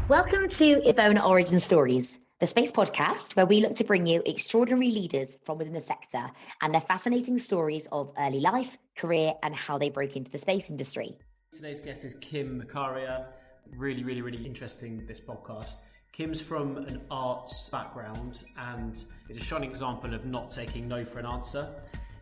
Welcome to EVONA Origin Stories, the space podcast where we look to bring you extraordinary leaders from within the sector and their fascinating stories of early life, career, and how they broke into the space industry. Today's guest is Macharia. Really interesting, this podcast. Kim's from an arts background and is a shining example of not taking no for an answer.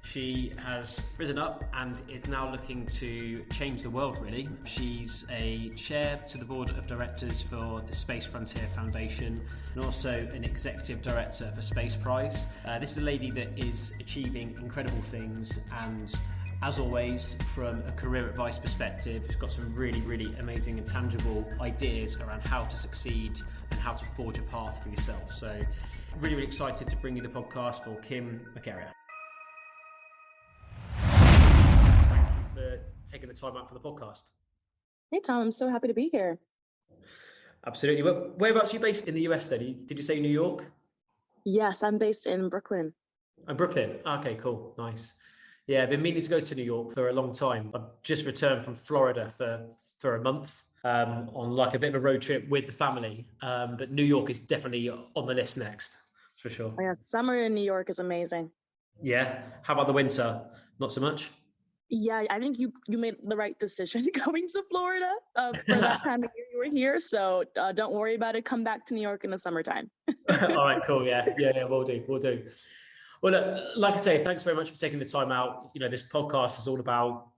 She has risen up and is now looking to change the world, really. She's a chair to the board of directors for the Space Frontier Foundation and also an executive director for Space Prize. This is a lady that is achieving incredible things, and as always, from a career advice perspective, she's got some really amazing and tangible ideas around how to succeed and how to forge a path for yourself. So really excited to bring you the podcast for Kim Macharia. For taking the time out for the podcast. Hey Tom, I'm so happy to be here. Absolutely. Well, whereabouts are you based in the US then? Did you say New York? Yes, I'm based in Brooklyn. Oh, Brooklyn. Okay, cool. Nice. Yeah, I've been meaning to go to New York for a long time. I've just returned from Florida for a month on like a bit of a road trip with the family. But New York is definitely on the list next, for sure. Oh, yeah, summer in New York is amazing. Yeah. How about the winter? Not so much? Yeah, I think you made the right decision going to Florida for that time of year you were here. So don't worry about it. Come back to New York in the summertime. All right, cool. Yeah, we'll do. Well, like I say, thanks very much for taking the time out. You know, this podcast is all about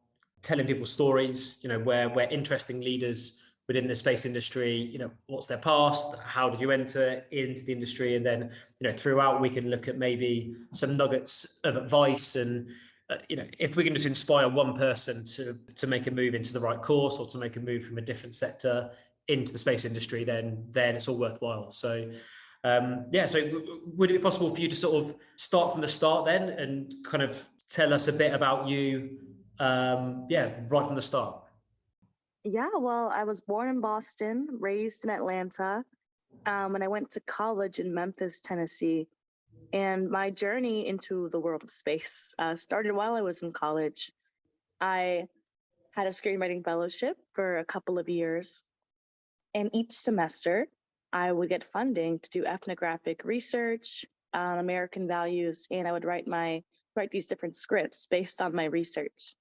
telling people stories, you know, where interesting leaders within the space industry, you know, what's their past, how did you enter into the industry? And then, you know, throughout we can look at maybe some nuggets of advice and, you know, if we can just inspire one person to make a move into the right course or to make a move from a different sector into the space industry, then it's all worthwhile. So, so would it be possible for you to sort of start from the start then and kind of tell us a bit about you, right from the start? Yeah, well, I was born in Boston, raised in Atlanta, and I went to college in Memphis, Tennessee. And my journey into the world of space started while I was in college. I had a screenwriting fellowship for a couple of years. And each semester, I would get funding to do ethnographic research on American values, and I would write these different scripts based on my research.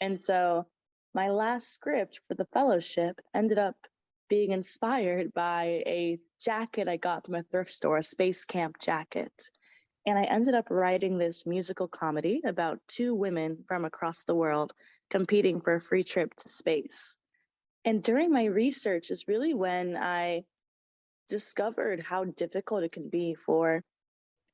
And so my last script for the fellowship ended up being inspired by a jacket I got from a thrift store, a space camp jacket. And I ended up writing this musical comedy about two women from across the world competing for a free trip to space. And during my research is really when I discovered how difficult it can be for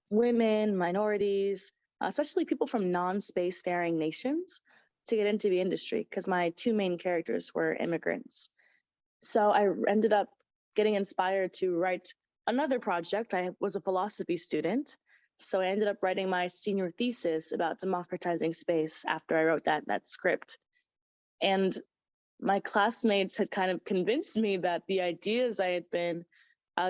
women, minorities, especially people from non-spacefaring nations to get into the industry, because my two main characters were immigrants. So I ended up getting inspired to write another project. I was a philosophy student. So I ended up writing my senior thesis about democratizing space after I wrote that script. And my classmates had kind of convinced me that the ideas I had been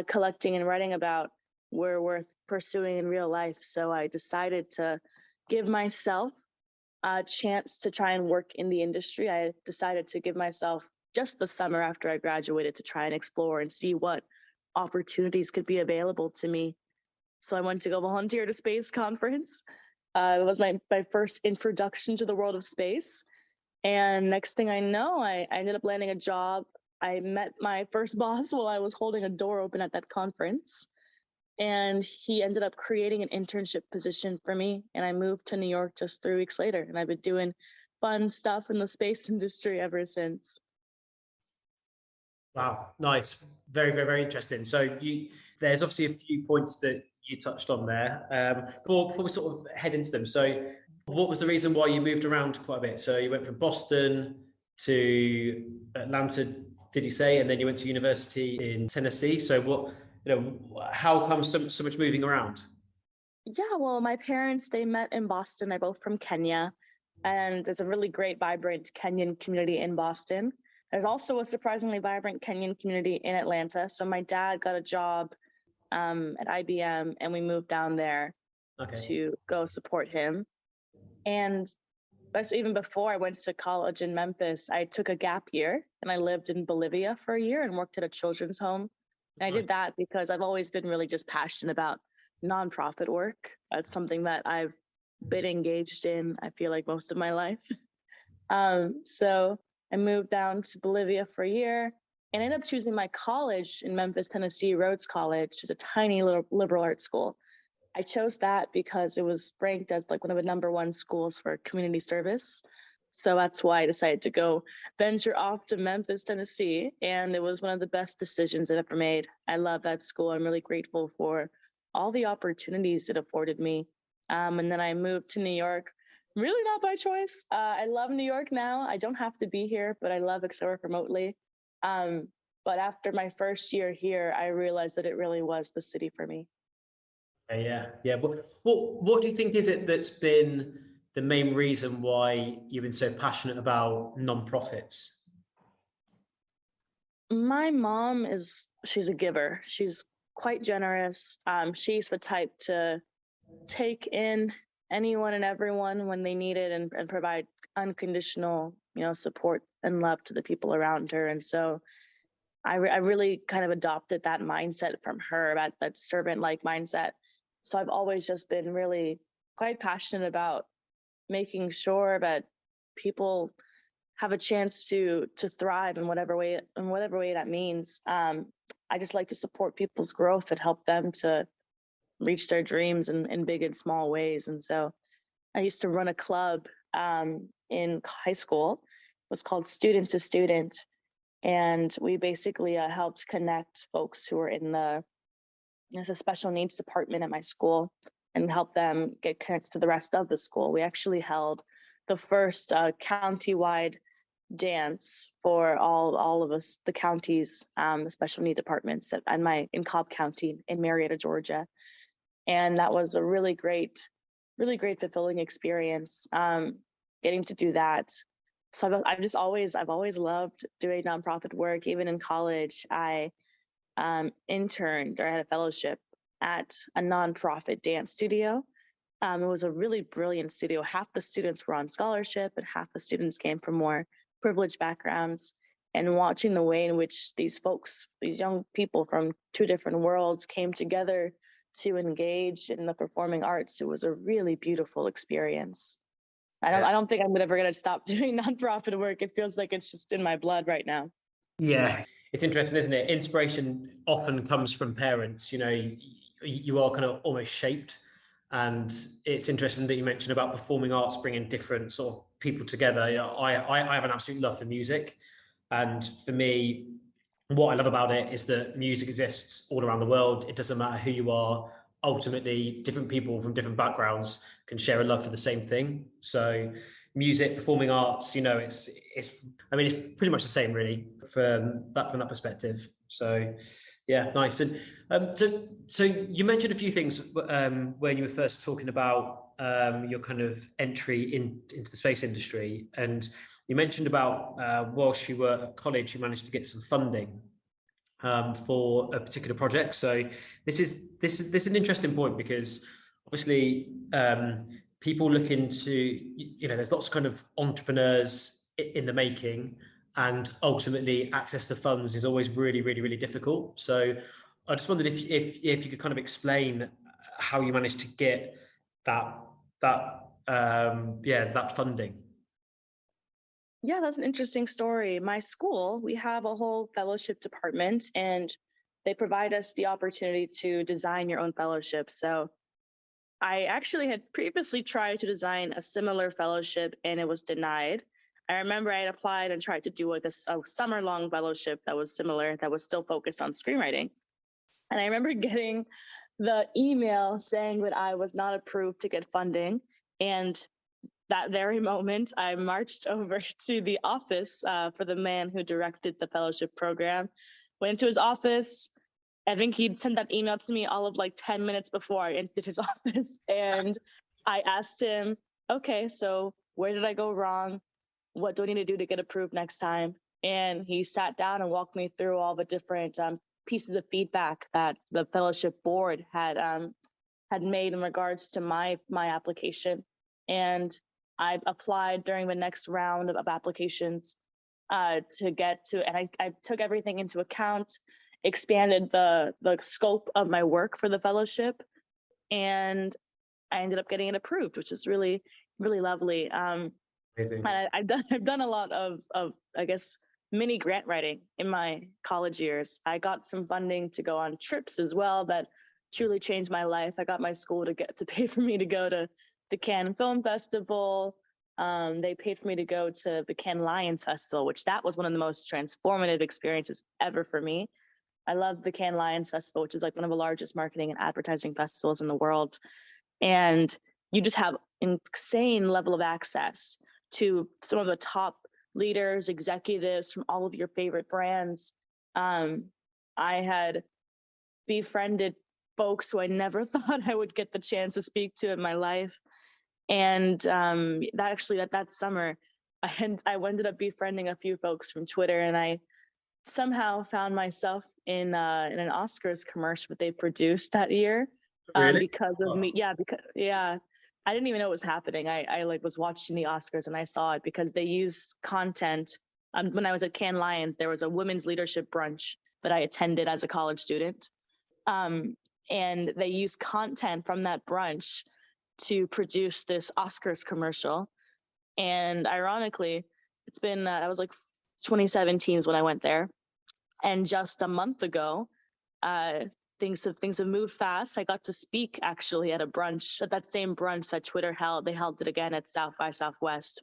collecting and writing about were worth pursuing in real life. So I decided to give myself a chance to try and work in the industry. I decided to give myself just the summer after I graduated to try and explore and see what opportunities could be available to me. So I went to go volunteer at a space conference. It was my first introduction to the world of space. And next thing I know, I ended up landing a job. I met my first boss while I was holding a door open at that conference. And he ended up creating an internship position for me. And I moved to New York just 3 weeks later. And I've been doing fun stuff in the space industry ever since. Wow, nice. Very interesting. So there's obviously a few points that you touched on there. Before we sort of head into them. So what was the reason why you moved around quite a bit? So you went from Boston to Atlanta, did you say? And then you went to university in Tennessee. So how come so much moving around? Yeah, well, my parents, they met in Boston. They're both from Kenya. And there's a really great, vibrant Kenyan community in Boston. There's also a surprisingly vibrant Kenyan community in Atlanta. So my dad got a job at IBM, and we moved down there to go support him. And even before I went to college in Memphis, I took a gap year and I lived in Bolivia for a year and worked at a children's home And I did that because I've always been really just passionate about nonprofit work. That's something that I've been engaged in, I feel like, most of my life. So I moved down to Bolivia for a year and ended up choosing my college in Memphis, Tennessee, Rhodes College. It's a tiny little liberal arts school. I chose that because it was ranked as like one of the #1 schools for community service. So that's why I decided to go venture off to Memphis, Tennessee. And it was one of the best decisions I've ever made. I love that school. I'm really grateful for all the opportunities it afforded me. And then I moved to New York, really not by choice. I love New York now. I don't have to be here, but I love it because I work remotely. But after my first year here, I realized that it really was the city for me. Yeah. What do you think is it that's been the main reason why you've been so passionate about nonprofits? My mom she's a giver. She's quite generous. She's the type to take in anyone and everyone when they need it and provide unconditional, support and love to the people around her. And so I really kind of adopted that mindset from her, that servant-like mindset. So I've always just been really quite passionate about making sure that people have a chance to thrive in whatever way that means. I just like to support people's growth and help them to reach their dreams in big and small ways. And so I used to run a club in high school. It was called Student to Student. And we basically helped connect folks who were in the special needs department at my school and help them get connected to the rest of the school. We actually held the first county-wide dance for all of us, the counties, the special need departments in Cobb County in Marietta, Georgia. And that was a really great fulfilling experience, getting to do that. So I've always loved doing nonprofit work. Even in college, I interned or had a fellowship at a nonprofit dance studio. It was a really brilliant studio. Half the students were on scholarship and half the students came from more privileged backgrounds. And watching the way in which these young people from two different worlds came together to engage in the performing arts, it was a really beautiful experience. I don't think I'm ever going to stop doing nonprofit work. It feels like it's just in my blood right now. Yeah, it's interesting, isn't it? Inspiration often comes from parents. You are kind of almost shaped. And it's interesting that you mentioned about performing arts bringing different sort of people together. I have an absolute love for music. And for me, what I love about it is that music exists all around the world. It doesn't matter who you are. Ultimately, different people from different backgrounds can share a love for the same thing. So music, performing arts, it's pretty much the same really from that perspective. So yeah, nice. And so you mentioned a few things when you were first talking about your kind of entry into the space industry, and you mentioned about whilst you were at college, you managed to get some funding for a particular project. So this is an interesting point because obviously people look into, there's lots of kind of entrepreneurs in the making, and ultimately access to funds is always really, really, really difficult. So I just wondered if you could kind of explain how you managed to get that funding. Yeah, that's an interesting story. My school, we have a whole fellowship department, and they provide us the opportunity to design your own fellowship. So I actually had previously tried to design a similar fellowship, and it was denied. I remember I had applied and tried to do a summer-long fellowship that was similar, that was still focused on screenwriting. And I remember getting the email saying that I was not approved to get funding. And that very moment, I marched over to the office for the man who directed the fellowship program, went to his office. I think he'd sent that email to me all of like 10 minutes before I entered his office. And I asked him, okay, so where did I go wrong? What do I need to do to get approved next time? And he sat down and walked me through all the different pieces of feedback that the fellowship board had made in regards to my application. And I applied during the next round of applications and I took everything into account. expanded the scope of my work for the fellowship, and I ended up getting it approved, which is really, really lovely. Amazing. And I've done a lot of I guess mini grant writing in my college years. I got some funding to go on trips as well that truly changed my life. I got my school to pay for me to go to the Cannes Film Festival. They paid for me to go to the Cannes Lions Festival, which that was one of the most transformative experiences ever for me. I love the Cannes Lions Festival, which is like one of the largest marketing and advertising festivals in the world. And you just have insane level of access to some of the top leaders, executives from all of your favorite brands. I had befriended folks who I never thought I would get the chance to speak to in my life. And that summer, I ended up befriending a few folks from Twitter, and I somehow found myself in an Oscars commercial that they produced that year. Really? Because of me. Yeah. I didn't even know it was happening. I like was watching the Oscars and I saw it because they used content. When I was at Cannes Lions, there was a women's leadership brunch that I attended as a college student. And they used content from that brunch to produce this Oscars commercial. And ironically, it's been, that was like 2017 is when I went there. And just a month ago, things have moved fast. I got to speak actually at a brunch, at that same brunch that Twitter held. They held it again at South by Southwest,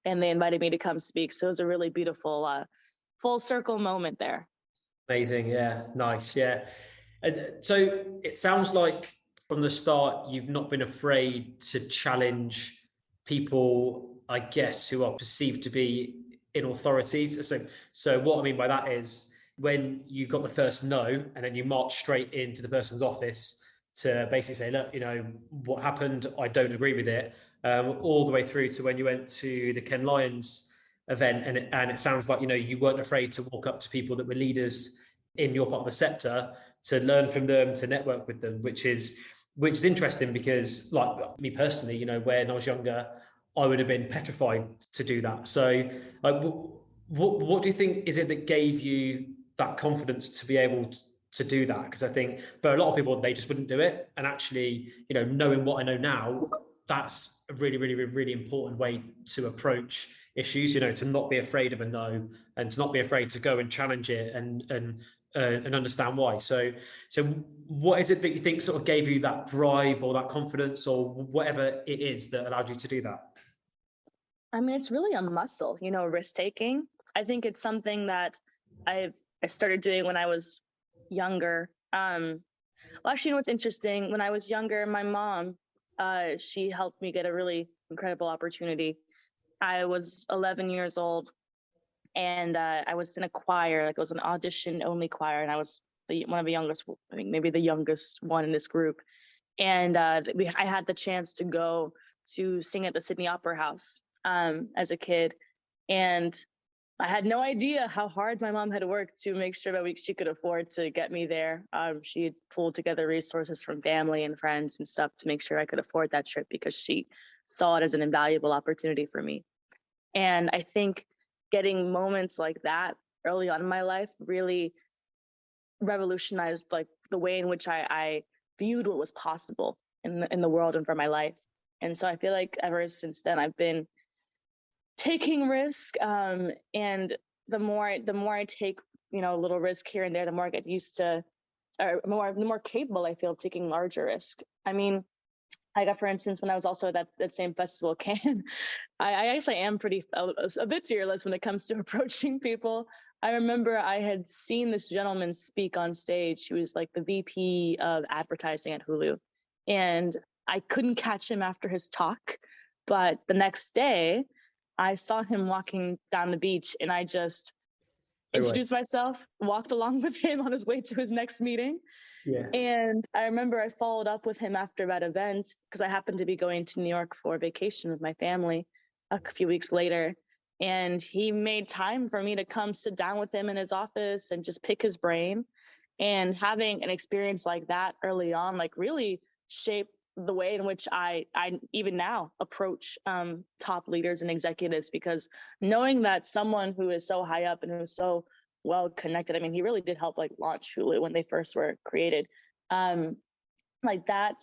and they invited me to come speak. So it was a really beautiful full circle moment there. Amazing. Yeah. Nice. Yeah. And so it sounds like from the start, you've not been afraid to challenge people, I guess, who are perceived to be in authorities. So what I mean by that is when you got the first no, and then you march straight into the person's office to basically say, look, what happened, I don't agree with it, all the way through to when you went to the Cannes Lions event. And it sounds like, you weren't afraid to walk up to people that were leaders in your part of the sector, to learn from them, to network with them, which is interesting because, like me personally, when I was younger, I would have been petrified to do that. So what do you think is it that gave you that confidence to be able to do that? Because I think for a lot of people, they just wouldn't do it. And actually, knowing what I know now, that's a really, really, really important way to approach issues, to not be afraid of a no, and to not be afraid to go and challenge it and understand why. So what is it that you think sort of gave you that drive or that confidence or whatever it is that allowed you to do that? I mean, it's really a muscle, risk taking. I think it's something that I started doing when I was younger. Well, actually, what's interesting, when I was younger, my mom, she helped me get a really incredible opportunity. I was 11 years old, and I was in a choir, like it was an audition-only choir, and I was one of the youngest, I think maybe the youngest one in this group. And I had the chance to go to sing at the Sydney Opera House as a kid. And I had no idea how hard my mom had worked to make sure that she could afford to get me there. She had pulled together resources from family and friends and stuff to make sure I could afford that trip because she saw it as an invaluable opportunity for me. And I think getting moments like that early on in my life really revolutionized like the way in which I viewed what was possible in the world and for my life. And so I feel like ever since then, I've been taking risk, and the more I take, a little risk here and there, the more I get used to, or the more capable I feel of taking larger risk. I mean, I got, for instance, when I was also at that same festival, Cannes, I guess I am a bit fearless when it comes to approaching people. I remember I had seen this gentleman speak on stage. He was like the VP of advertising at Hulu, and I couldn't catch him after his talk, but the next day, I saw him walking down the beach, and I just introduced myself, walked along with him on his way to his next meeting. Yeah. And I remember I followed up with him after that event because I happened to be going to New York for vacation with my family a few weeks later. And he made time for me to come sit down with him in his office and just pick his brain. And having an experience like that early on, like really shaped the way in which I even now approach top leaders and executives, because knowing that someone who is so high up and who's so well connected. I mean, he really did help like launch Hulu when they first were created. Like that,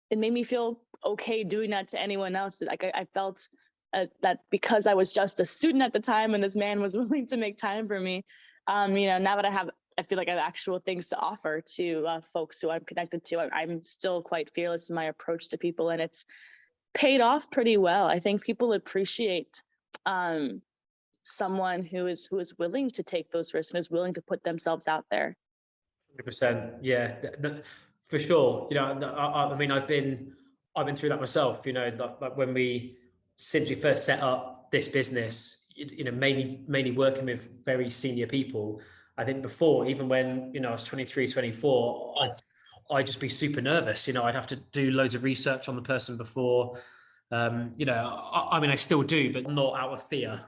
it made me feel okay doing that to anyone else. Like I felt that because I was just a student at the time and this man was willing to make time for me, now that I feel like I have actual things to offer to folks who I'm connected to. I'm still quite fearless in my approach to people, and it's paid off pretty well. I think people appreciate someone who is willing to take those risks and is willing to put themselves out there. 100%. Yeah, for sure. I mean, I've been through that myself. Like when since we first set up this business, mainly working with very senior people. I think before, even when I was 23, 24, I'd just be super nervous. I'd have to do loads of research on the person before. I mean, I still do, but not out of fear.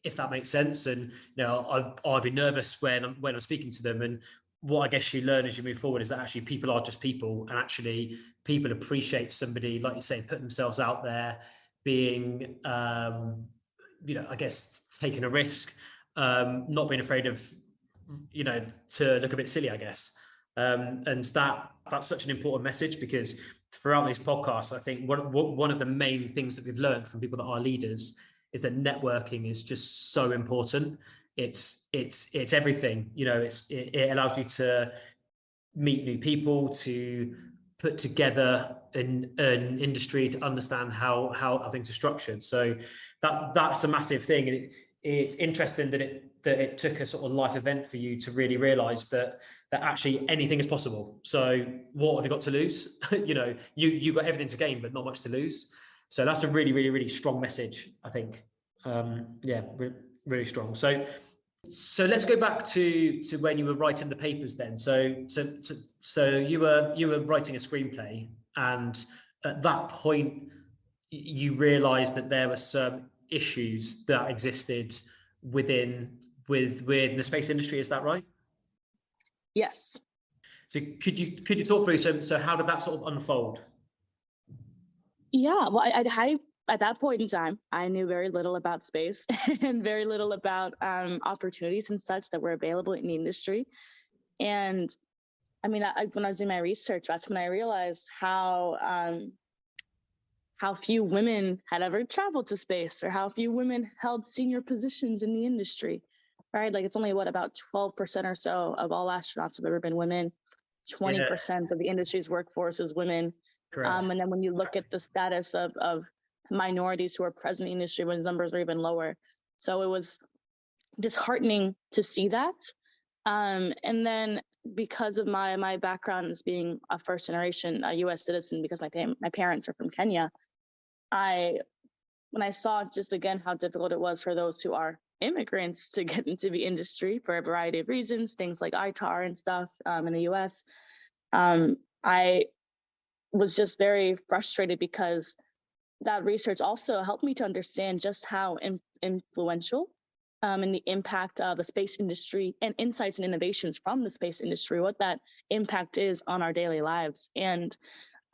If that makes sense. And I'd be nervous when I'm speaking to them. And what I guess you learn as you move forward is that actually people are just people, and actually people appreciate somebody, like you say, putting themselves out there, being I guess taking a risk, not being afraid of to look a bit silly, I guess. And that's such an important message, because throughout these podcasts, I think one of the main things that we've learned from people that are leaders is that networking is just so important. It's everything. It allows you to meet new people, to put together an industry, to understand how things are structured. So that's a massive thing. And it's interesting that it took a sort of life event for you to really realize that actually anything is possible. So what have you got to lose? You got everything to gain, but not much to lose. So that's a really, really, really strong message, I think. Really strong. So let's go back to when you were writing the papers then. So you were writing a screenplay, and at that point you realized that there were some issues that existed within the space industry. Is that right? Yes. So could you talk through, so how did that sort of unfold? Yeah, well, I at that point in time, I knew very little about space and very little about opportunities and such that were available in the industry. And I mean, when I was doing my research, that's when I realized how few women had ever traveled to space, or how few women held senior positions in the industry, right? Like it's only about 12% or so of all astronauts have ever been women. 20% of the industry's workforce is women. Correct. And then when you look at the status of minorities who are present in the industry, when numbers are even lower. So it was disheartening to see that. And then because of my background as being a first generation US citizen, because my parents are from Kenya, when I saw just again how difficult it was for those who are immigrants to get into the industry for a variety of reasons, things like ITAR and stuff in the US, I was just very frustrated, because that research also helped me to understand just how influential and the impact of the space industry and insights and innovations from the space industry, what that impact is on our daily lives. And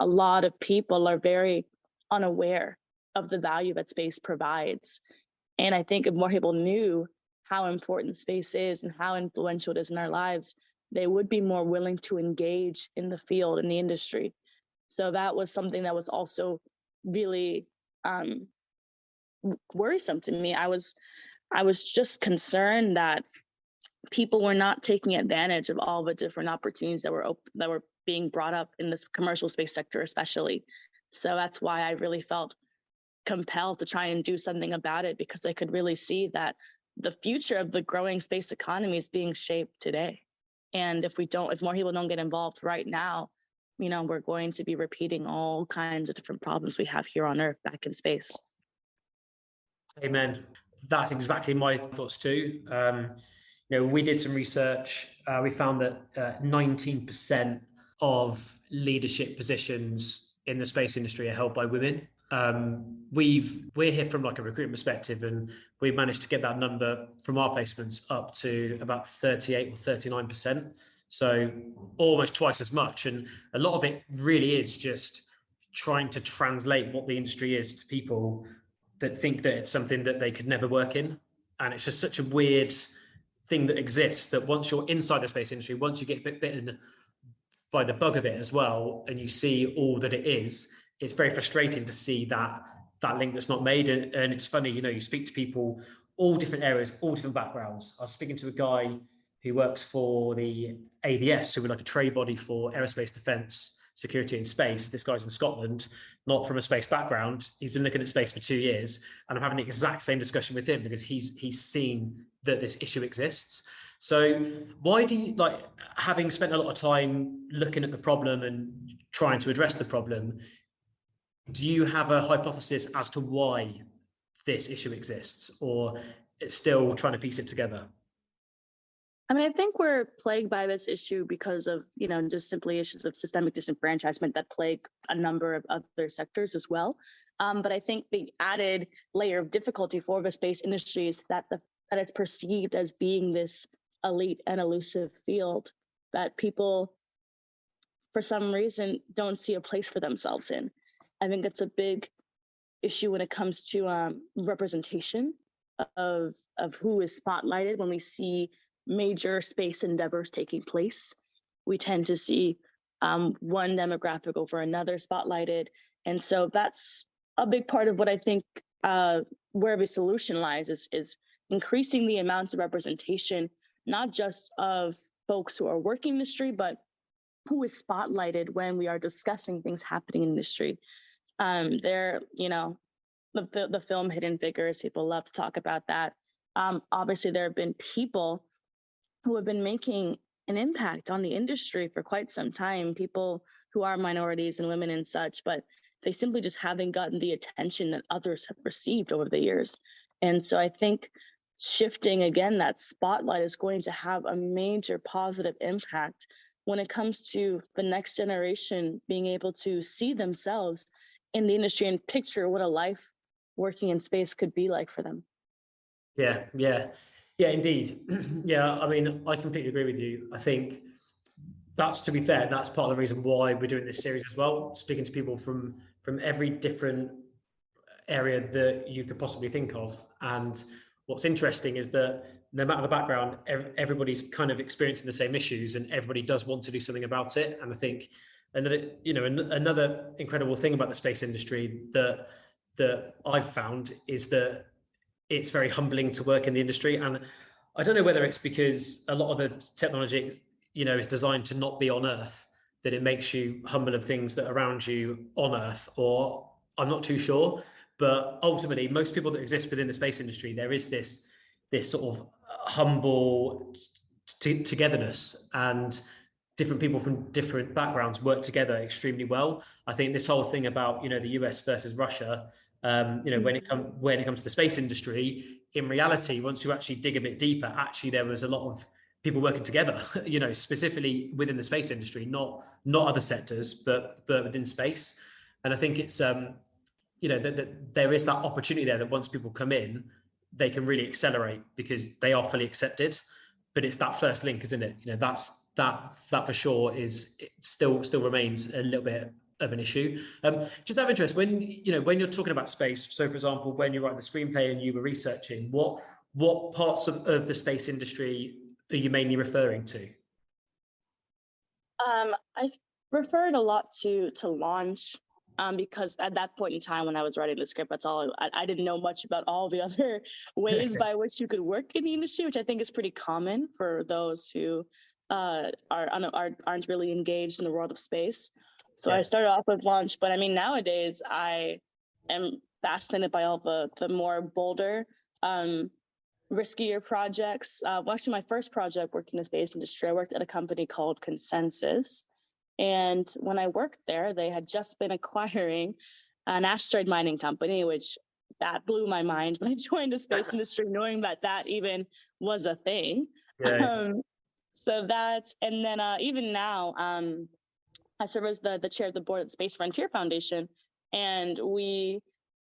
a lot of people are very unaware of the value that space provides. And I think if more people knew how important space is and how influential it is in our lives, they would be more willing to engage in the field, in the industry. So that was something that was also really worrisome to me. I was just concerned that people were not taking advantage of all the different opportunities that were being brought up in this commercial space sector, especially. So that's why I really felt compelled to try and do something about it, because I could really see that the future of the growing space economy is being shaped today. And if more people don't get involved right now, we're going to be repeating all kinds of different problems we have here on Earth back in space. Amen. That's exactly my thoughts too. We did some research. We found that 19% of leadership positions in the space industry are held by women. We're here from like a recruitment perspective, and we've managed to get that number from our placements up to about 38 or 39%. So almost twice as much. And a lot of it really is just trying to translate what the industry is to people that think that it's something that they could never work in. And it's just such a weird thing that exists, that once you're inside the space industry, once you get bitten by the bug of it as well, and you see all that it is, it's very frustrating to see that link that's not made. And it's funny, you speak to people, all different areas, all different backgrounds. I was speaking to a guy who works for the ADS, who we're like a trade body for aerospace defence, security and space. This guy's in Scotland, not from a space background. He's been looking at space for 2 years, and I'm having the exact same discussion with him because he's seen that this issue exists. So why do you, like, having spent a lot of time looking at the problem and trying to address the problem, do you have a hypothesis as to why this issue exists, or it's still trying to piece it together? I mean, I think we're plagued by this issue because of, just simply issues of systemic disenfranchisement that plague a number of other sectors as well. But I think the added layer of difficulty for the space industry is that it's perceived as being this elite and elusive field that people, for some reason, don't see a place for themselves in. I think it's a big issue when it comes to representation of who is spotlighted. When we see major space endeavors taking place, we tend to see one demographic over another spotlighted. And so that's a big part of what I think where the solution lies is increasing the amounts of representation, not just of folks who are working in the industry, but who is spotlighted when we are discussing things happening in the industry. The film Hidden Figures, people love to talk about that. Obviously, there have been people who have been making an impact on the industry for quite some time, people who are minorities and women and such, but they simply just haven't gotten the attention that others have received over the years. And so I think shifting, again, that spotlight is going to have a major positive impact when it comes to the next generation being able to see themselves in the industry and picture what a life working in space could be like for them. Yeah, indeed. Yeah, I mean, I completely agree with you. I think that's, to be fair, that's part of the reason why we're doing this series as well, speaking to people from every different area that you could possibly think of. And what's interesting is that no matter the background, everybody's kind of experiencing the same issues, and everybody does want to do something about it. And I think another incredible thing about the space industry that I've found is that it's very humbling to work in the industry. And I don't know whether it's because a lot of the technology, is designed to not be on Earth, that it makes you humble of things that are around you on Earth, or I'm not too sure. But ultimately, most people that exist within the space industry, there is this sort of humble togetherness, and different people from different backgrounds work together extremely well. I think this whole thing about, the US versus Russia, when it comes to the space industry, in reality, once you actually dig a bit deeper, actually there was a lot of people working together, specifically within the space industry, not other sectors, but within space. And I think it's that there is that opportunity there that once people come in, they can really accelerate because they are fully accepted. But it's that first link, isn't it? That for sure it still remains a little bit of an issue. Just out of interest, when you're talking about space, so for example, when you're writing the screenplay and you were researching, what parts of the space industry are you mainly referring to? I referred a lot to launch, because at that point in time when I was writing the script, that's all I didn't know much about all the other ways by which you could work in the industry, which I think is pretty common for those who aren't really engaged in the world of space. So yeah. I started off with launch, but I mean, nowadays I am fascinated by all the more bolder, riskier projects. Actually, my first project working in the space industry, I worked at a company called Consensus. And when I worked there, they had just been acquiring an asteroid mining company, which that blew my mind when I joined the space industry, knowing that even was a thing. Yeah. So that, and then even now, I serve as the chair of the board at the Space Frontier Foundation, and we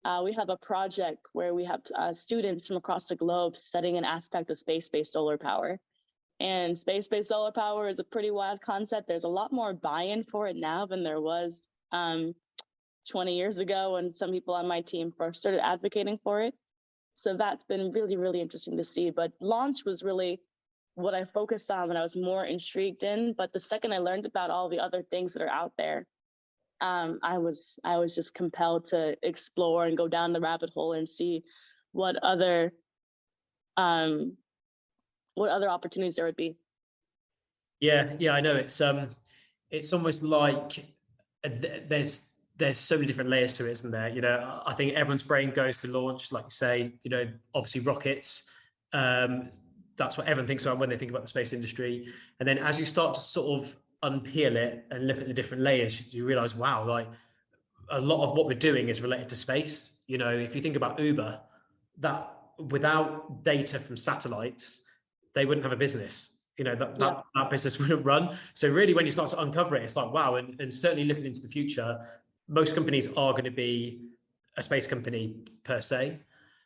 have a project where we have students from across the globe studying an aspect of space-based solar power. And space-based solar power is a pretty wild concept. There's a lot more buy-in for it now than there was 20 years ago when some people on my team first started advocating for it. So that's been really, really interesting to see. But launch was really what I focused on, what I was more intrigued in. But the second I learned about all the other things that are out there, I was just compelled to explore and go down the rabbit hole and see what other um, what other opportunities there would be. Yeah, I know. It's almost like there's so many different layers to it, isn't there? I think everyone's brain goes to launch, like you say. Obviously rockets. That's what everyone thinks about when they think about the space industry. And then as you start to sort of unpeel it and look at the different layers, you realize, wow, like a lot of what we're doing is related to space. If you think about Uber, that without data from satellites, they wouldn't have a business. That business wouldn't run. So really, when you start to uncover it, it's like, wow. And certainly looking into the future, most companies are going to be a space company per se.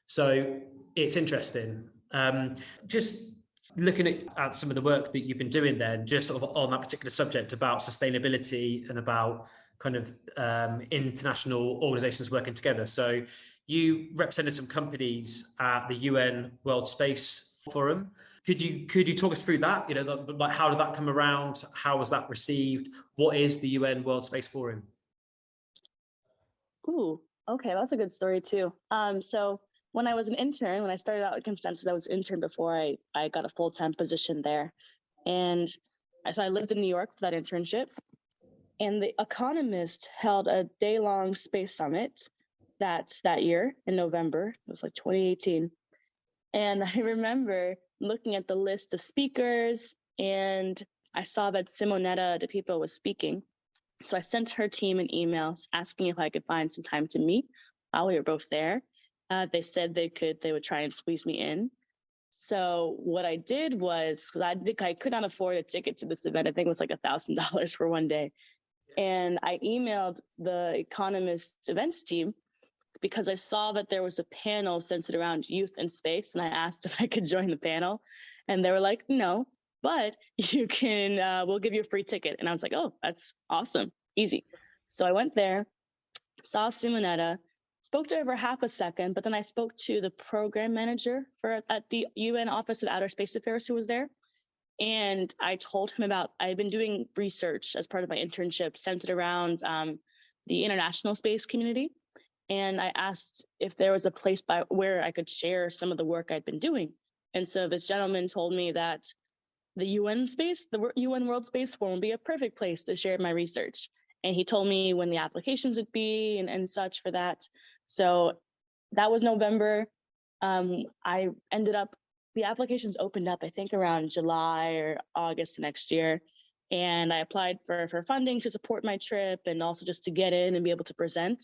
So it's interesting. Just looking at some of the work that you've been doing there, just sort of on that particular subject about sustainability and about kind of international organizations working together. So you represented some companies at the UN World Space Forum. Could you talk us through that? Like how did that come around? How was that received? What is the UN World Space Forum? Ooh, okay, that's a good story too. So when I was an intern, when I started out at Consensus, I was an intern before I got a full-time position there. And so I lived in New York for that internship. And The Economist held a day-long space summit that year in November. It was like 2018. And I remember looking at the list of speakers, and I saw that Simonetta DePipo was speaking. So I sent her team an email asking if I could find some time to meet while we were both there. They said they would try and squeeze me in. So what I did was, because I could not afford a ticket to this event, I think it was like $1,000 for one day. And I emailed the Economist events team because I saw that there was a panel centered around youth and space. And I asked if I could join the panel. And they were like, no, but you can, we'll give you a free ticket. And I was like, oh, that's awesome. Easy. So I went there, saw Simonetta, spoke to her for half a second, but then I spoke to the program manager at the UN Office of Outer Space Affairs who was there. And I told him I had been doing research as part of my internship centered around the international space community. And I asked if there was a place where I could share some of the work I'd been doing. And so this gentleman told me that the UN World Space Forum would be a perfect place to share my research. And he told me when the applications would be and such for that. So that was November. I ended up, the applications opened up, I think around July or August next year. And I applied for funding to support my trip and also just to get in and be able to present.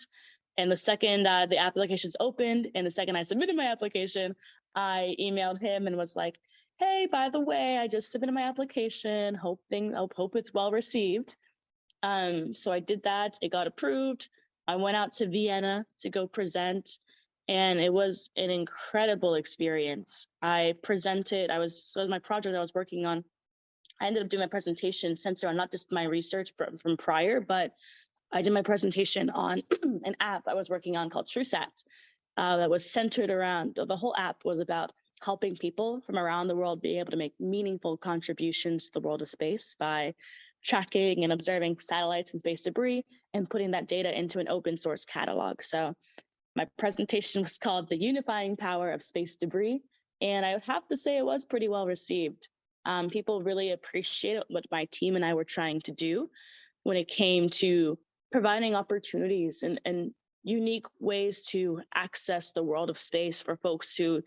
And the second the applications opened and the second I submitted my application, I emailed him and was like, hey, by the way, I just submitted my application, hope it's well received. So I did that, it got approved. I went out to Vienna to go present, and it was an incredible experience. I presented, so it was my project I was working on. I ended up doing my presentation centered on not just my research from prior, but I did my presentation on an app I was working on called TrueSat that was centered around, the whole app was about helping people from around the world be able to make meaningful contributions to the world of space by tracking and observing satellites and space debris and putting that data into an open source catalog. So my presentation was called The Unifying Power of Space Debris. And I have to say it was pretty well received. People really appreciated what my team and I were trying to do when it came to providing opportunities and unique ways to access the world of space for folks who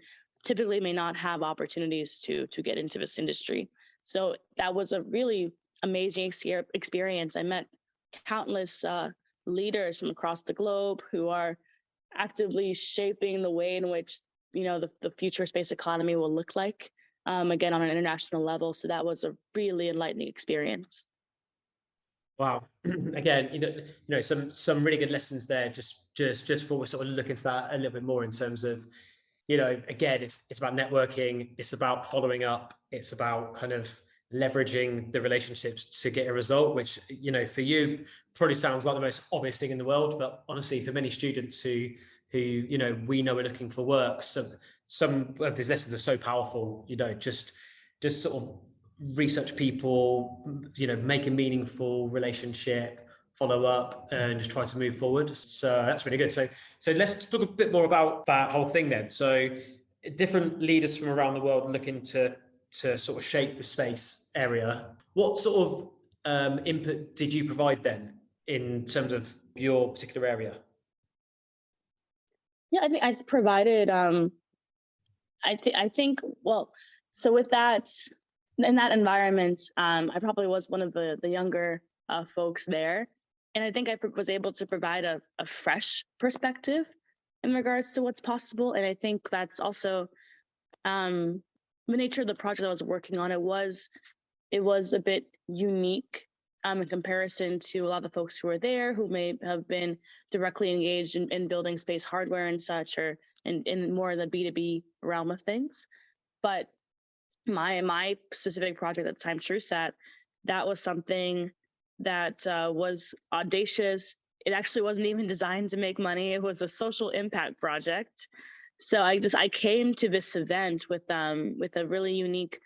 typically may not have opportunities to get into this industry. So that was a really amazing experience. I met countless leaders from across the globe who are actively shaping the way in which the future space economy will look like, again, on an international level. So that was a really enlightening experience. Wow. Again, some really good lessons there. Just for we sort of look into that a little bit more in terms of, again, it's about networking, it's about following up, it's about kind of leveraging the relationships to get a result, which, for you probably sounds like the most obvious thing in the world, but honestly, for many students who we know are looking for work, some of these lessons are so powerful, just just sort of research people, make a meaningful relationship, follow up, and just try to move forward. So that's really good. So let's talk a bit more about that whole thing then. So different leaders from around the world looking to sort of shape the space area. What sort of input did you provide then in terms of your particular area? Yeah, I think I've provided. I think. Well, so with that, in that environment, I probably was one of the younger folks there, and I think I was able to provide a fresh perspective in regards to what's possible. And I think that's also the nature of the project I was working on. It was a bit unique in comparison to a lot of the folks who were there, who may have been directly engaged in building space hardware and such, or in more of the B2B realm of things. But my specific project at the time, TrueSat, that was something that was audacious. It actually wasn't even designed to make money. It was a social impact project. So I came to this event with a really unique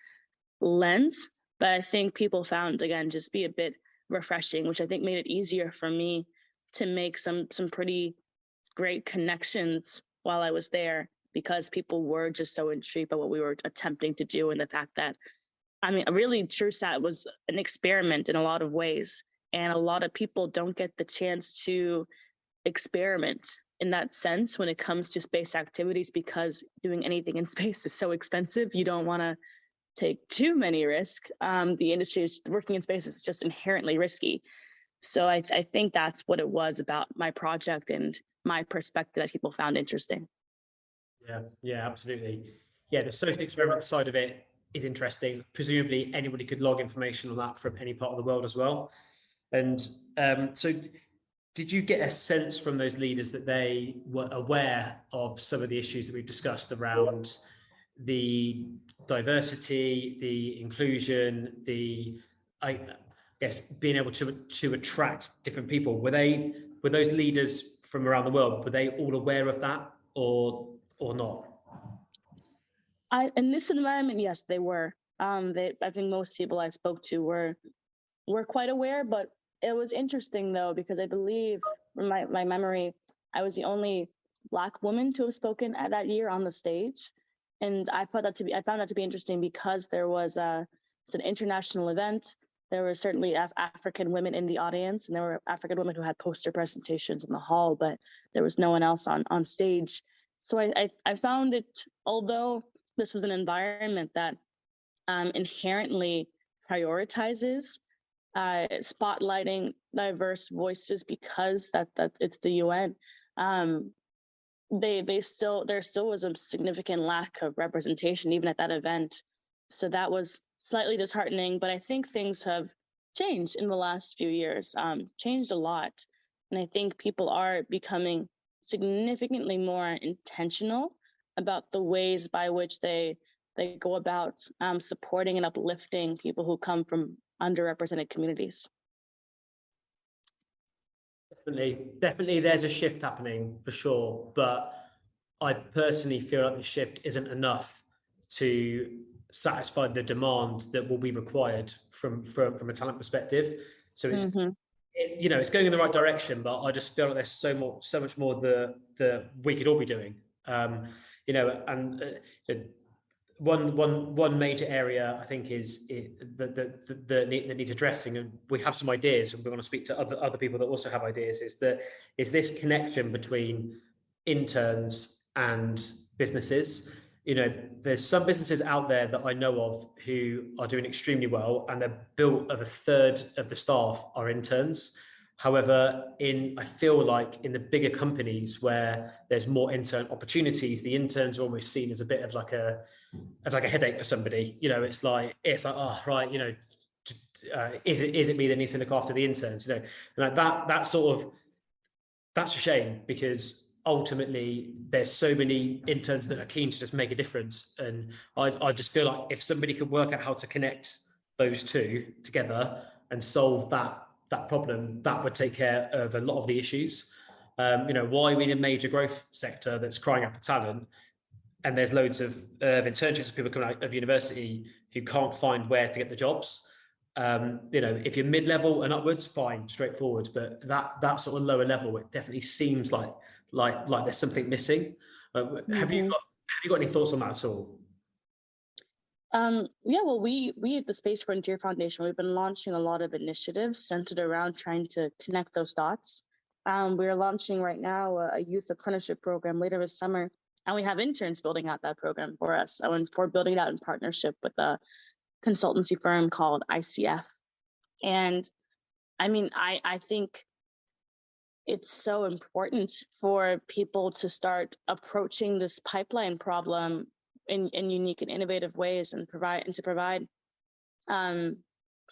lens that I think people found, again, just be a bit refreshing, which I think made it easier for me to make some pretty great connections while I was there, because people were just so intrigued by what we were attempting to do, and the fact that, I mean, really, TrueSat was an experiment in a lot of ways, and a lot of people don't get the chance to experiment in that sense when it comes to space activities, because doing anything in space is so expensive. You don't want to take too many risks. The industry is working in space is just inherently risky. So I think that's what it was about my project and my perspective that people found interesting. Yeah, absolutely. Yeah, the social experiment side of it is interesting. Presumably anybody could log information on that from any part of the world as well. And so did you get a sense from those leaders that they were aware of some of the issues that we've discussed around the diversity, the inclusion, I guess being able to attract different people? Were those leaders from around the world, were they all aware of that or not? In this environment, yes, they were. I think most people I spoke to were quite aware, but it was interesting though, because I believe, from my memory, I was the only Black woman to have spoken at that year on the stage. And I found that to be interesting, because it's an international event. There were certainly African women in the audience, and there were African women who had poster presentations in the hall, but there was no one else on stage. So I found it, although this was an environment that inherently prioritizes spotlighting diverse voices, because that it's the UN. There still was a significant lack of representation even at that event. So that was slightly disheartening, but I think things have changed in the last few years, changed a lot. And I think people are becoming significantly more intentional about the ways by which they go about supporting and uplifting people who come from underrepresented communities. Definitely there's a shift happening for sure, but I personally feel like the shift isn't enough to satisfy the demand that will be required from a talent perspective. So it's it's going in the right direction, but I just feel like there's so much more the we could all be doing. One major area I think is that needs addressing, and we have some ideas, and we want to speak to other people that also have ideas. Is this connection between interns and businesses? There's some businesses out there that I know of who are doing extremely well, and they're built of a third of the staff are interns. However, I feel like in the bigger companies where there's more intern opportunities, the interns are almost seen as a bit of like a headache for somebody. It's like, oh, right, is it me that needs to look after the interns? And like that's a shame, because ultimately there's so many interns that are keen to just make a difference. And I just feel like if somebody could work out how to connect those two together and solve that problem, that would take care of a lot of the issues. Why are we in a major growth sector that's crying out for talent? and there's loads of internships of people coming out of university who can't find where to get the jobs. If you're mid-level and upwards, fine, straightforward. But that sort of lower level, it definitely seems like there's something missing. Have you got any thoughts on that at all? Well, we at the Space Frontier Foundation, we've been launching a lot of initiatives centered around trying to connect those dots. We're launching right now a youth apprenticeship program later this summer, and we have interns building out that program for us. And we're building it out in partnership with a consultancy firm called ICF. And I mean, I think it's so important for people to start approaching this pipeline problem in unique and innovative ways, and to provide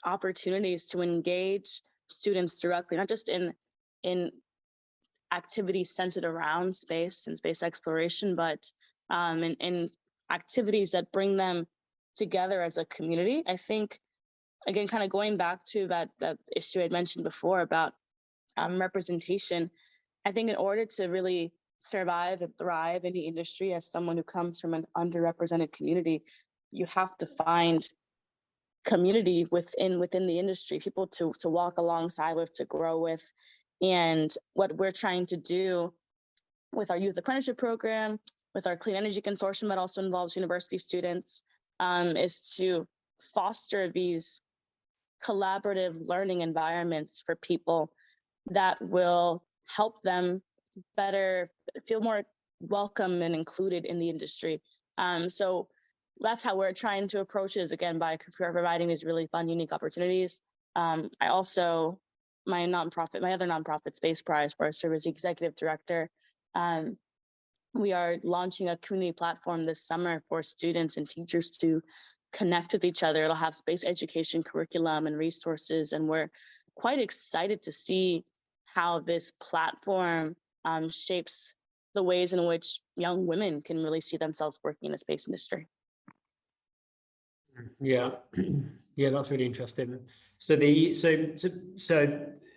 opportunities to engage students directly, not just in activities centered around space and space exploration, but in activities that bring them together as a community. I think, again, kind of going back to that issue I mentioned before about representation, I think in order to really survive and thrive in the industry as someone who comes from an underrepresented community, you have to find community within the industry, people to walk alongside with, to grow with. And what we're trying to do with our youth apprenticeship program, with our Clean Energy Consortium that also involves university students, is to foster these collaborative learning environments for people that will help them better feel more welcome and included in the industry. So that's how we're trying to approach it, is again by providing these really fun, unique opportunities. My other nonprofit, Space Prize, where I serve as the executive director, we are launching a community platform this summer for students and teachers to connect with each other. It'll have space education curriculum and resources, and we're quite excited to see how this platform shapes the ways in which young women can really see themselves working in the space industry. Yeah, that's really interesting. So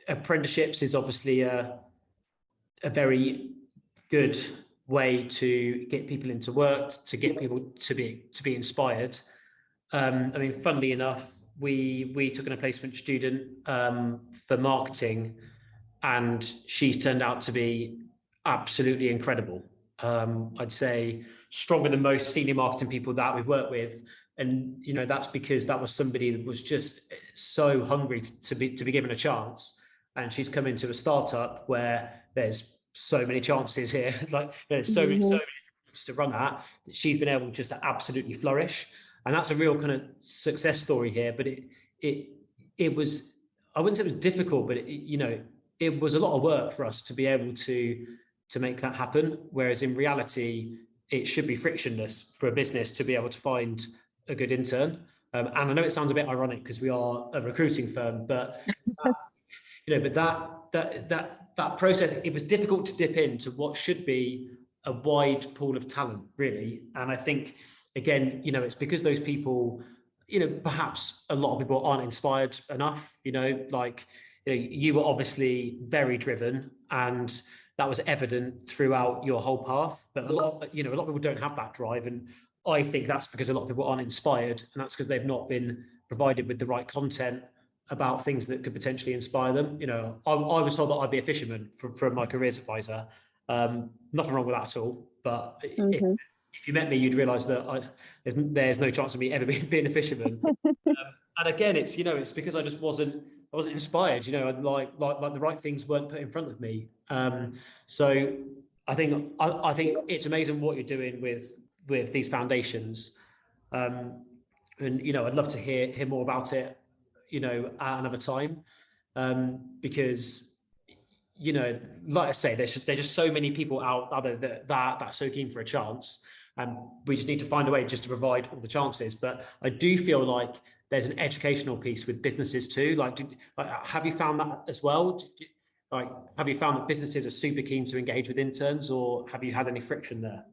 apprenticeships is obviously a very good way to get people into work, to get people to be inspired. I mean, funnily enough, we took an placement student for marketing, and she's turned out to be absolutely incredible. I'd say stronger than most senior marketing people that we've worked with. And, that's because that was somebody that was just so hungry to be given a chance. And she's come into a startup where there's so many chances here, like there's so many to run at, that she's been able just to absolutely flourish. And that's a real kind of success story here. But it was, I wouldn't say it was difficult, but it was a lot of work for us to be able to make that happen. Whereas in reality, it should be frictionless for a business to be able to find a good intern. And I know it sounds a bit ironic because we are a recruiting firm, but but that process, it was difficult to dip into what should be a wide pool of talent, really. And I think, again, it's because those people, perhaps a lot of people aren't inspired enough. You were obviously very driven, and that was evident throughout your whole path. But a lot of people don't have that drive, and I think that's because a lot of people aren't inspired, and that's because they've not been provided with the right content about things that could potentially inspire them. I was told that I'd be a fisherman from my careers advisor. Nothing wrong with that at all. But if you met me, you'd realise that there's no chance of me ever being a fisherman. And again, it's because I just wasn't inspired. Like the right things weren't put in front of me. So I think it's amazing what you're doing with these foundations. And I'd love to hear more about it at another time, because like I say, there's just so many people out there that are so keen for a chance, and we just need to find a way just to provide all the chances. But I do feel like there's an educational piece with businesses too. Have you found that as well? Have you found that businesses are super keen to engage with interns, or have you had any friction there?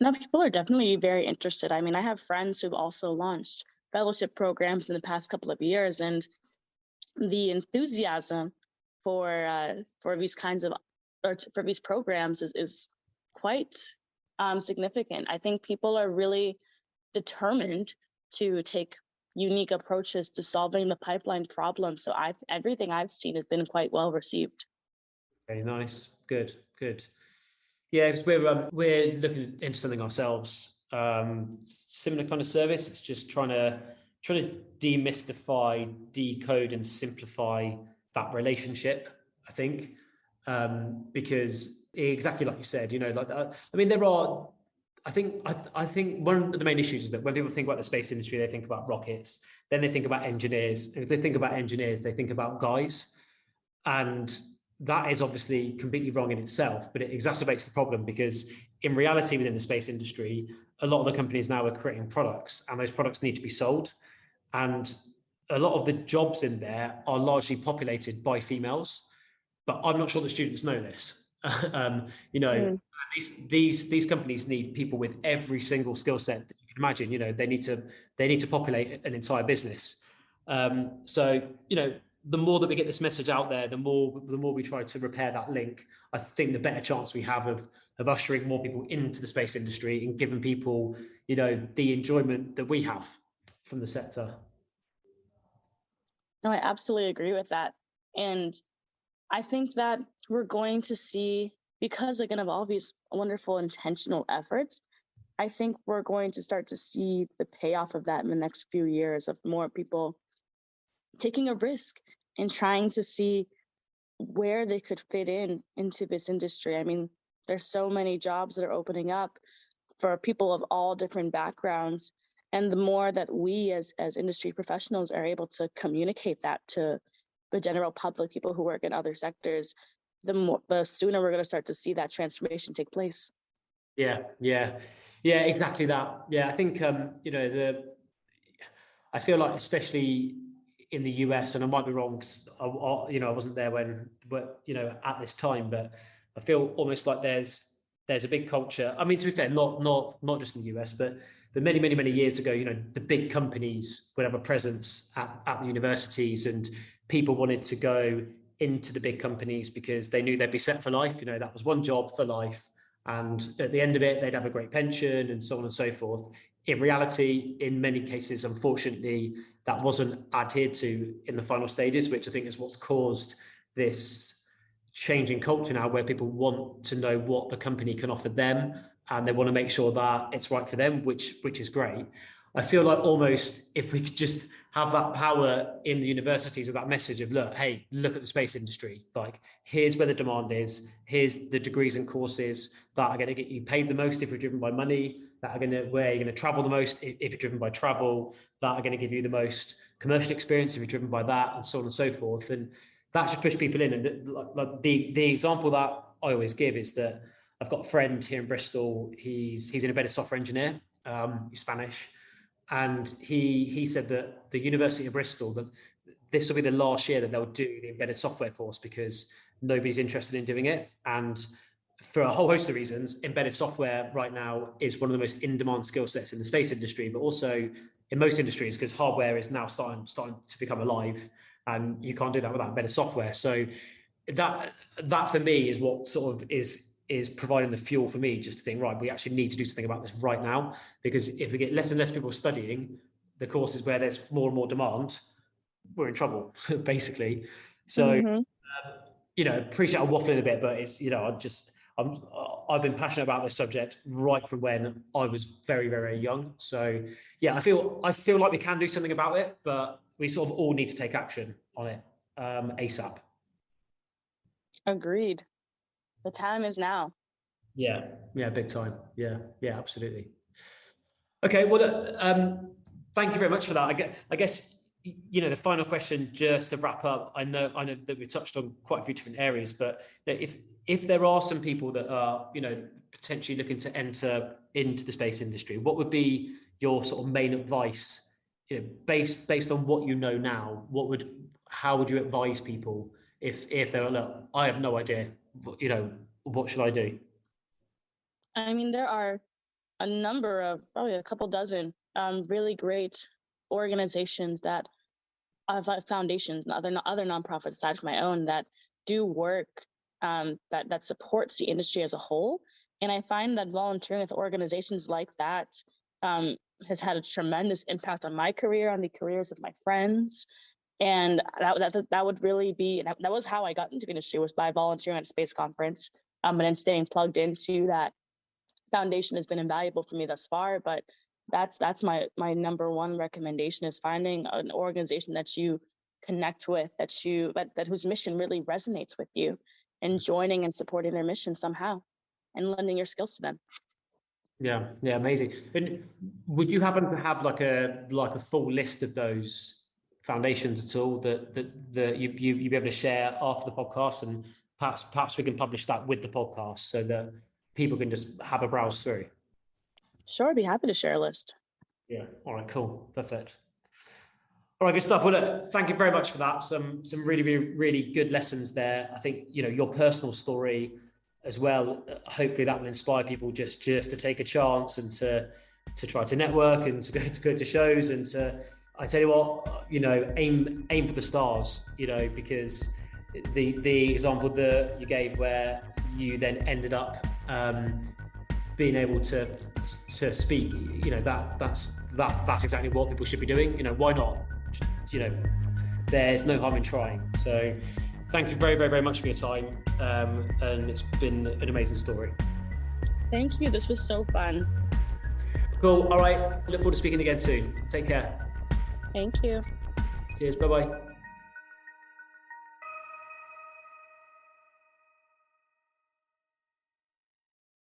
No, people are definitely very interested. I mean, I have friends who've also launched fellowship programs in the past couple of years, and the enthusiasm for these kinds of, or for these programs is quite significant. I think people are really determined to take unique approaches to solving the pipeline problem. So everything I've seen has been quite well received. Very nice. Good. Good. Yeah, because we're looking into something ourselves. Similar kind of service. It's just trying to demystify, decode, and simplify that relationship. I think because exactly like you said, I mean, there are. I think one of the main issues is that when people think about the space industry, they think about rockets. Then they think about engineers. And if they think about engineers, they think about guys. And that is obviously completely wrong in itself, but it exacerbates the problem because in reality, within the space industry, a lot of the companies now are creating products and those products need to be sold. And a lot of the jobs in there are largely populated by females, but I'm not sure the students know this. These companies need people with every single skill set that you can imagine. They need to populate an entire business. So the more that we get this message out there, the more we try to repair that link, I think the better chance we have of ushering more people into the space industry and giving people, the enjoyment that we have from the sector. No, I absolutely agree with that. And I think that we're going to see, because again of all these wonderful intentional efforts, I think we're going to start to see the payoff of that in the next few years of more people taking a risk and trying to see where they could fit into this industry. I mean, there's so many jobs that are opening up for people of all different backgrounds. And the more that we as industry professionals are able to communicate that to the general public, people who work in other sectors, the sooner we're going to start to see that transformation take place. Yeah, exactly that. Yeah, I think I feel like especially in the US, and I might be wrong, because I wasn't there at this time, but I feel almost like there's a big culture. I mean, to be fair, not just in the US, but many years ago, the big companies would have a presence at the universities, and people wanted to go into the big companies because they knew they'd be set for life. That was one job for life, and at the end of it, they'd have a great pension and so on and so forth. In reality, in many cases, unfortunately, that wasn't adhered to in the final stages, which I think is what's caused this change in culture now, where people want to know what the company can offer them, and they want to make sure that it's right for them, which is great. I feel like almost if we could just have that power in the universities of that message of, look at the space industry. Like, here's where the demand is. Here's the degrees and courses that are going to get you paid the most if you're driven by money, that are where you're going to travel the most if you're driven by travel, that are going to give you the most commercial experience if you're driven by that, and so on and so forth. And that should push people in. And the example that I always give is that I've got a friend here in Bristol. He's an embedded software engineer. He's Spanish. And he said that the University of Bristol, that this will be the last year that they'll do the embedded software course because nobody's interested in doing it. And for a whole host of reasons, embedded software right now is one of the most in-demand skill sets in the space industry, but also in most industries, because hardware is now starting to become alive, and you can't do that without embedded software. So that for me is what sort of is providing the fuel for me just to think, right, we actually need to do something about this right now, because if we get less and less people studying the courses where there's more and more demand, we're in trouble, basically. So, appreciate I'm waffling a bit, but it's, I've been passionate about this subject right from when I was very, very young. So yeah, I feel like we can do something about it, but we sort of all need to take action on it ASAP. Agreed. The time is now. Yeah, big time. Yeah, absolutely. Okay, well, thank you very much for that. I guess the final question, just to wrap up. I know that we touched on quite a few different areas, but if there are some people that are potentially looking to enter into the space industry, what would be your sort of main advice? Based on what you know now, how would you advise people if they're, look, I have no idea, what should I do? I mean, there are a number of, probably a couple dozen, really great organizations that have foundations and other nonprofits aside from my own that do work that supports the industry as a whole. And I find that volunteering with organizations like that has had a tremendous impact on my career, on the careers of my friends. And that would really be, that was how I got into the industry, was by volunteering at a space conference. And then staying plugged into that foundation has been invaluable for me thus far. But that's my number one recommendation, is finding an organization that you connect with, that whose mission really resonates with you, and joining and supporting their mission somehow and lending your skills to them. Yeah, amazing. And would you happen to have like a full list of those foundations at all that you'd be able to share after the podcast, and perhaps we can publish that with the podcast so that people can just have a browse through? Sure, I'd be happy to share a list. Yeah. All right, cool. Perfect. All right, good stuff. Well, look, thank you very much for that. Some really, really, really good lessons there. I think, your personal story as well, hopefully that will inspire people just to take a chance and to try to network and to go to shows, and I tell you what, aim for the stars, because the example that you gave where you then ended up being able to speak, that's exactly what people should be doing. Why not? There's no harm in trying. So thank you very, very, very much for your time. And it's been an amazing story. Thank you. This was so fun. Cool. All right. Look forward to speaking again soon. Take care. Thank you. Cheers. Bye-bye.